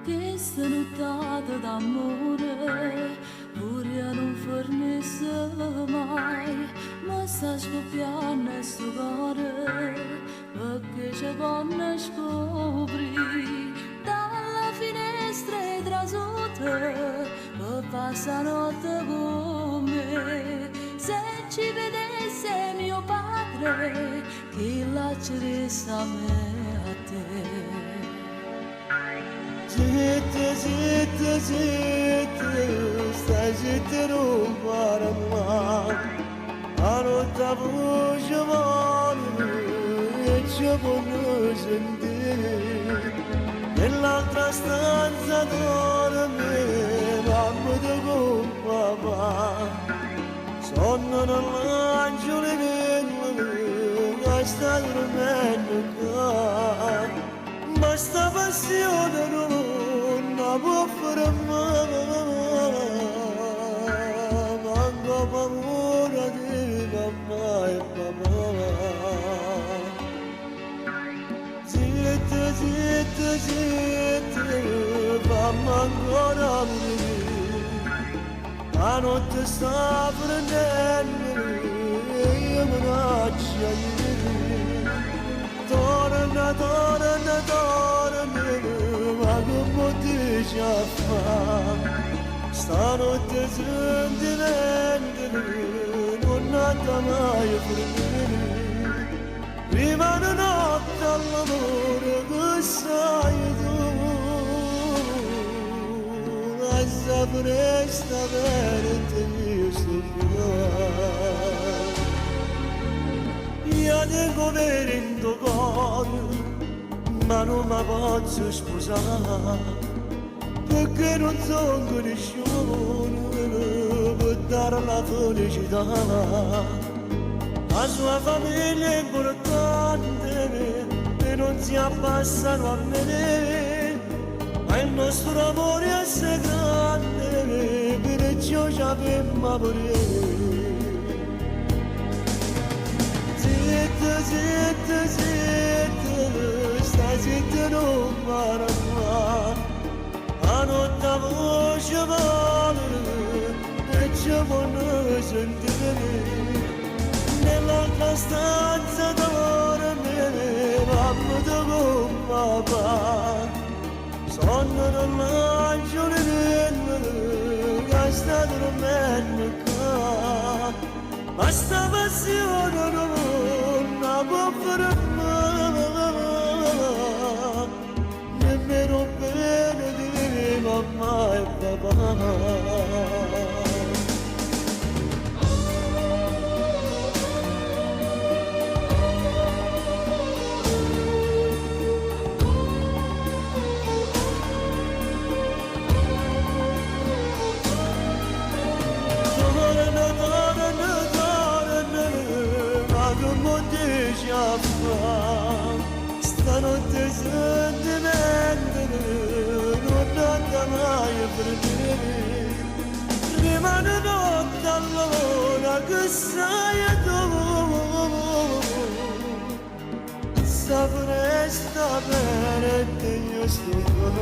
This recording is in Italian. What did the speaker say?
Questa nottata d'amore pure non fornisse mai, ma sta scoppiando sto cuore perché c'è buona scoprì dalla finestra e trasute che passa notte con me. Se ci vedesse mio padre che la ceresse a me a te. Zitte, zitte, zitte, stai zitte non para mai. A notte voce vuole e ci vuole sentire. Nell'altra stanza dorme mamma di con papà. Sono nell'angelo che sta dormendo qua. Ma sta passione non la può fermare, manco paura di mamma e papà. Zitte, zitte, zitte, fammi ancora morire. La notte sta prendendo e io mi lascio ieri. Torna, torna, torna, ma come dici a fa? Stanotte sentimenti non andrà mai a finire. Prima di notte all'amore che sai tu, la sapresti bene te sto cuore. Io tengo per il tuo cuore, ma non mi posso sposare, perché non sono conosciuto per dare la felicità. La sua famiglia è importante e non si abbassano a me, ma il nostro amore è assai grande, perciò ci abbiamo pure. Zitte, zitte, zitte, stai zitte non para mai. La notte voce vuole e ci vuole sentire. Nell'altra stanza dorme mamma di con papà. Sono nell'angelo che sta dormendo qua. Ma sta passione non la può fermare, nemmeno bene di mamma e papà. Stanotte sentimenti non andrà mai a perdere. Rimane notte allora che sai tu, sapresti bene che io sto con